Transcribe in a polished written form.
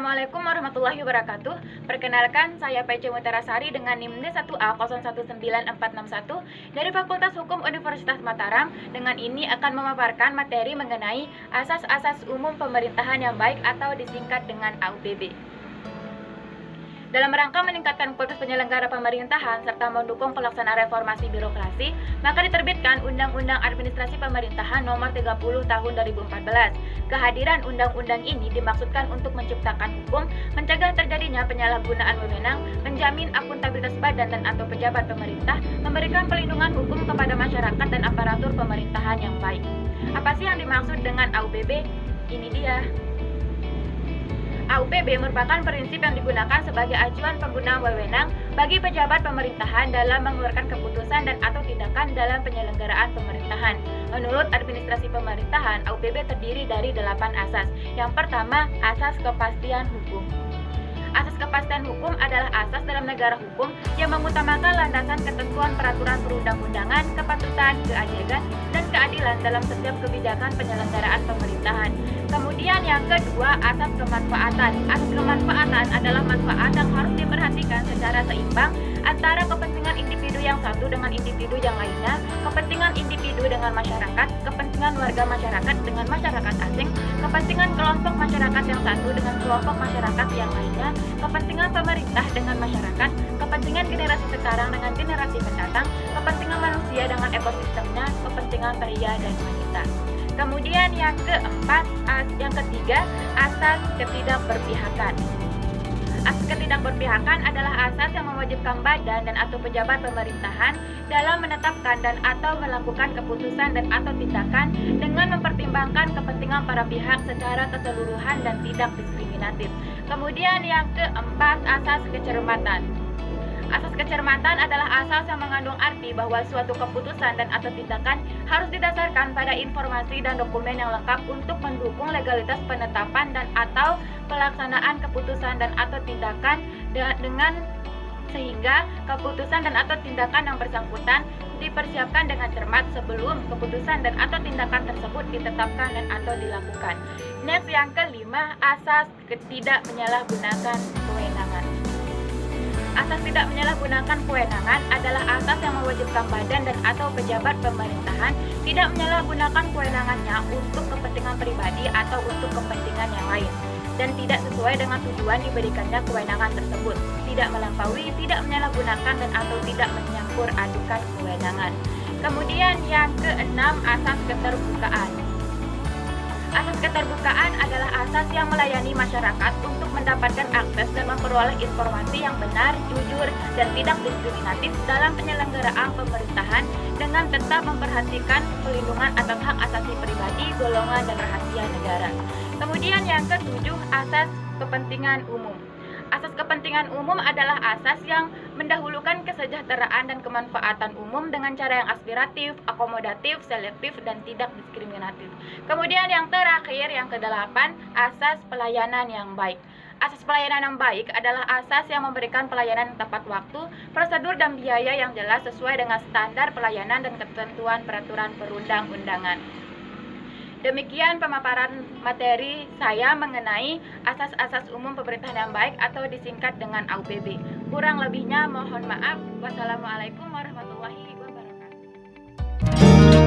Assalamualaikum warahmatullahi wabarakatuh. Perkenalkan, saya PC Mutarasari dengan NIM D1A019461 dari Fakultas Hukum Universitas Mataram. Dengan ini akan memaparkan materi mengenai asas-asas umum pemerintahan yang baik atau disingkat dengan AUPB. Dalam rangka meningkatkan kualitas penyelenggara pemerintahan serta mendukung pelaksanaan reformasi birokrasi, maka diterbitkan Undang-Undang Administrasi Pemerintahan Nomor 30 Tahun 2014. Kehadiran undang-undang ini dimaksudkan untuk menciptakan hukum, mencegah terjadinya penyalahgunaan wewenang, menjamin akuntabilitas badan dan atau pejabat pemerintah, memberikan pelindungan hukum kepada masyarakat dan aparatur pemerintahan yang baik. Apa sih yang dimaksud dengan AUPB? Ini dia. AUPB merupakan prinsip yang digunakan sebagai acuan penggunaan wewenang bagi pejabat pemerintahan dalam mengeluarkan keputusan dan atau tindakan dalam penyelenggaraan pemerintahan. Menurut administrasi pemerintahan, AUPB terdiri dari 8 asas. Yang pertama, asas kepastian hukum. Asas kepastian hukum adalah asas dalam negara hukum yang mengutamakan landasan ketentuan peraturan perundang-undangan, kepatutan, keadilan, dan keadilan dalam setiap kebijakan penyelenggaraan pemerintahan. Kemudian yang kedua, asas kemanfaatan. Asas kemanfaatan adalah manfaat yang harus diperhatikan secara seimbang antara kepentingan individu yang satu dengan individu yang lainnya, kepentingan individu dengan masyarakat, kepentingan warga masyarakat dengan masyarakat asing, kepentingan kelompok masyarakat yang satu dengan kelompok masyarakat yang lainnya, kepentingan pemerintah dengan masyarakat, kepentingan generasi sekarang dengan generasi mendatang, kepentingan manusia dengan ekosistemnya, kepentingan pria dan wanita. Kemudian yang ketiga, asas ketidakberpihakan. Asas ketidakberpihakan adalah asas yang mewajibkan badan dan atau pejabat pemerintahan dalam menetapkan dan atau melakukan keputusan dan atau tindakan dengan mempertimbangkan kepentingan para pihak secara keseluruhan dan tidak diskriminatif. Kemudian yang keempat, asas kecermatan. Asas kecermatan adalah asas yang mengandung arti bahwa suatu keputusan dan atau tindakan harus didasarkan pada informasi dan dokumen yang lengkap untuk mendukung legalitas penetapan dan atau pelaksanaan keputusan dan atau tindakan dengan sehingga keputusan dan atau tindakan yang bersangkutan dipersiapkan dengan cermat sebelum keputusan dan atau tindakan tersebut ditetapkan dan atau dilakukan. Next, yang kelima, asas tidak menyalahgunakan kewenangan. Asas tidak menyalahgunakan kewenangan adalah asas yang mewajibkan badan dan atau pejabat pemerintahan tidak menyalahgunakan kewenangannya untuk kepentingan pribadi atau untuk kepentingan yang lain dan tidak sesuai dengan tujuan diberikannya kewenangan tersebut, tidak melampaui, tidak menyalahgunakan dan atau tidak menyampur adukan kewenangan. Kemudian yang keenam, asas keterbukaan. Asas keterbukaan adalah asas yang melayani masyarakat untuk mendapatkan akses dan memperoleh informasi yang benar, jujur, dan tidak diskriminatif dalam penyelenggaraan pemerintahan dengan tetap memperhatikan pelindungan atas hak asasi pribadi, golongan, dan rahasia negara. Kemudian yang ketujuh, asas kepentingan umum. Asas kepentingan umum adalah asas yang mendahulukan kesejahteraan dan kemanfaatan umum dengan cara yang aspiratif, akomodatif, selektif, dan tidak diskriminatif. Kemudian yang terakhir, yang kedelapan, asas pelayanan yang baik. Asas pelayanan yang baik adalah asas yang memberikan pelayanan tepat waktu, prosedur dan biaya yang jelas sesuai dengan standar pelayanan dan ketentuan peraturan perundang-undangan. Demikian pemaparan materi saya mengenai asas-asas umum pemerintahan yang baik atau disingkat dengan AUPB. Kurang lebihnya mohon maaf. Wassalamualaikum warahmatullahi wabarakatuh.